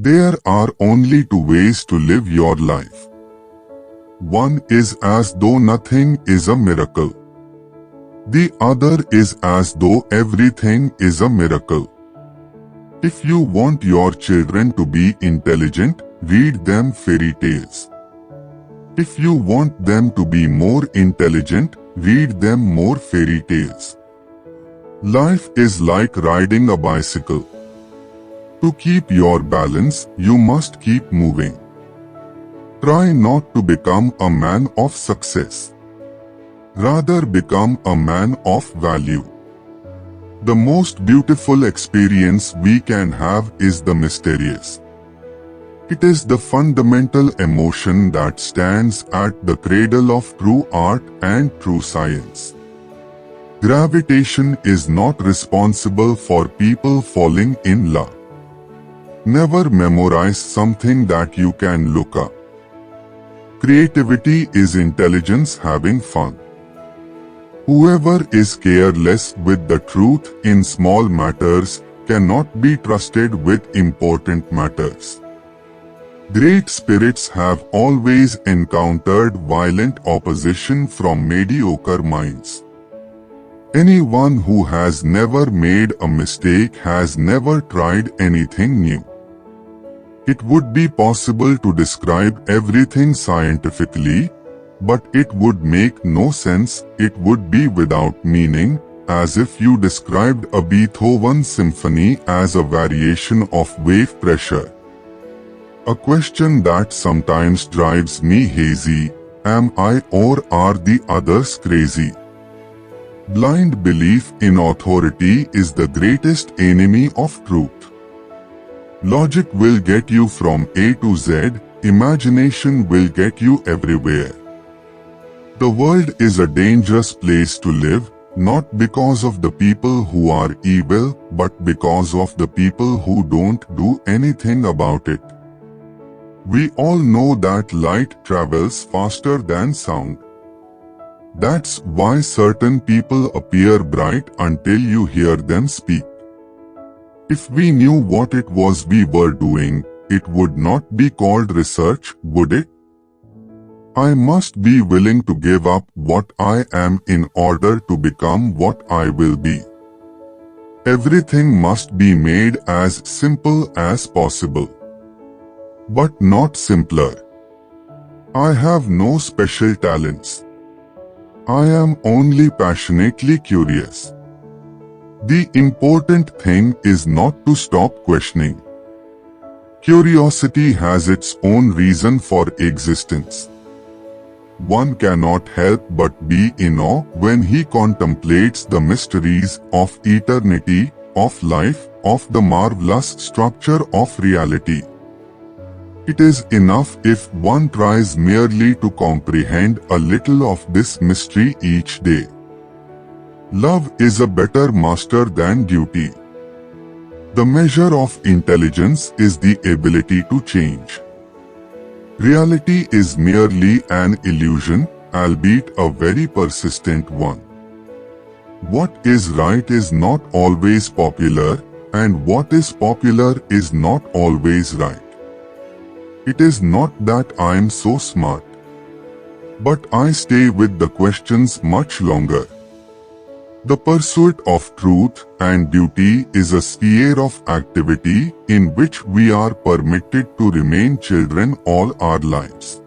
There are only two ways to live your life. One is as though nothing is a miracle. The other is as though everything is a miracle. If you want your children to be intelligent, read them fairy tales. If you want them to be more intelligent, read them more fairy tales. Life is like riding a bicycle. To keep your balance, you must keep moving. Try not to become a man of success. Rather become a man of value. The most beautiful experience we can have is the mysterious. It is the fundamental emotion that stands at the cradle of true art and true science. Gravitation is not responsible for people falling in love. Never memorize something that you can look up. Creativity is intelligence having fun. Whoever is careless with the truth in small matters cannot be trusted with important matters. Great spirits have always encountered violent opposition from mediocre minds. Anyone who has never made a mistake has never tried anything new. It would be possible to describe everything scientifically, but it would make no sense, it would be without meaning, as if you described a Beethoven symphony as a variation of wave pressure. A question that sometimes drives me hazy: am I or are the others crazy? Blind belief in authority is the greatest enemy of truth. Logic will get you from A to Z, imagination will get you everywhere. The world is a dangerous place to live, not because of the people who are evil, but because of the people who don't do anything about it. We all know that light travels faster than sound. That's why certain people appear bright until you hear them speak. If we knew what it was we were doing, it would not be called research, would it? I must be willing to give up what I am in order to become what I will be. Everything must be made as simple as possible. But not simpler. I have no special talents. I am only passionately curious. The important thing is not to stop questioning. Curiosity has its own reason for existence. One cannot help but be in awe when he contemplates the mysteries of eternity, of life, of the marvelous structure of reality. It is enough if one tries merely to comprehend a little of this mystery each day. Love is a better master than duty. The measure of intelligence is the ability to change. Reality is merely an illusion, albeit a very persistent one. What is right is not always popular, and what is popular is not always right. It is not that I am so smart, but I stay with the questions much longer. The pursuit of truth and duty is a sphere of activity in which we are permitted to remain children all our lives.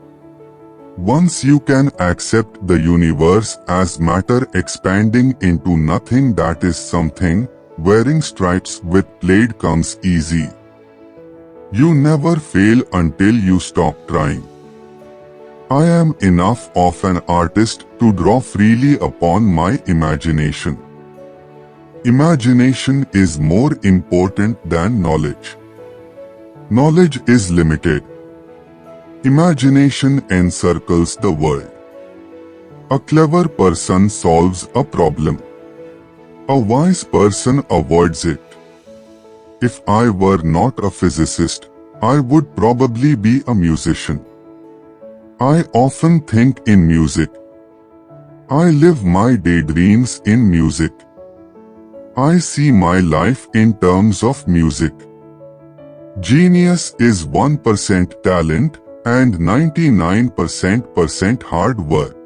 Once you can accept the universe as matter expanding into nothing that is something, wearing stripes with plaid comes easy. You never fail until you stop trying. I am enough of an artist to draw freely upon my imagination. Imagination is more important than knowledge. Knowledge is limited. Imagination encircles the world. A clever person solves a problem. A wise person avoids it. If I were not a physicist, I would probably be a musician. I often think in music. I live my daydreams in music. I see my life in terms of music. Genius is 1% talent and 99% hard work.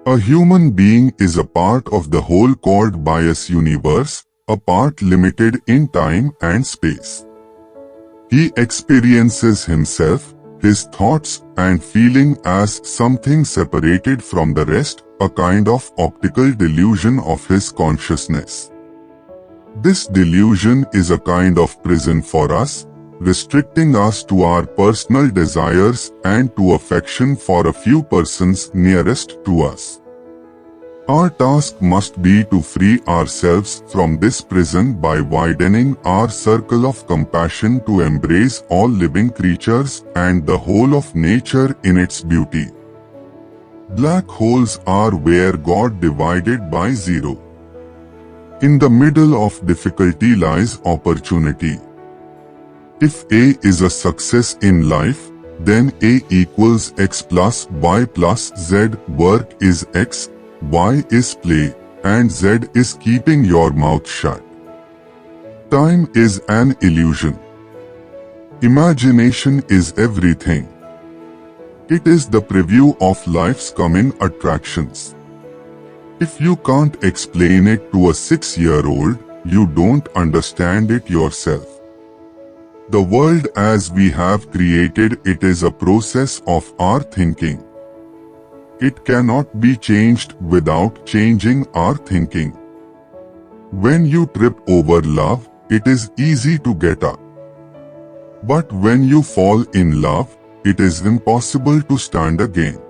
A human being is a part of the whole called bias universe, a part limited in time and space. He experiences himself, his thoughts and feeling as something separated from the rest, a kind of optical delusion of his consciousness. This delusion is a kind of prison for us, restricting us to our personal desires and to affection for a few persons nearest to us. Our task must be to free ourselves from this prison by widening our circle of compassion to embrace all living creatures and the whole of nature in its beauty. Black holes are where God divided by zero. In the middle of difficulty lies opportunity. If A is a success in life, then A equals X plus Y plus Z. Work is X, Y is play, and Z is keeping your mouth shut. Time is an illusion. Imagination is everything. It is the preview of life's coming attractions. If you can't explain it to a 6-year-old, you don't understand it yourself. The world as we have created it is a process of our thinking. It cannot be changed without changing our thinking. When you trip over love, it is easy to get up. But when you fall in love, it is impossible to stand again.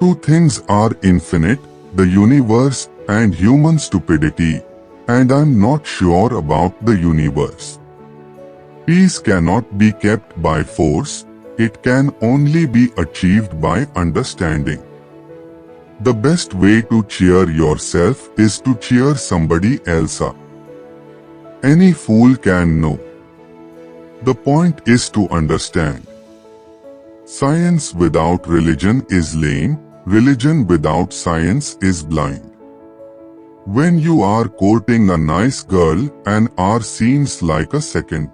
Two things are infinite, the universe and human stupidity, and I'm not sure about the universe. Peace cannot be kept by force, it can only be achieved by understanding. The best way to cheer yourself is to cheer somebody else up. Any fool can know. The point is to understand. Science without religion is lame, religion without science is blind. When you are courting a nice girl, an hour seems like a second.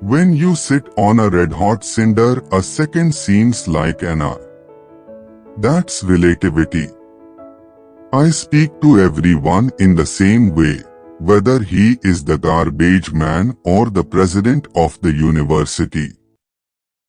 When you sit on a red-hot cinder, a second seems like an hour. That's relativity. I speak to everyone in the same way, whether he is the garbage man or the president of the university.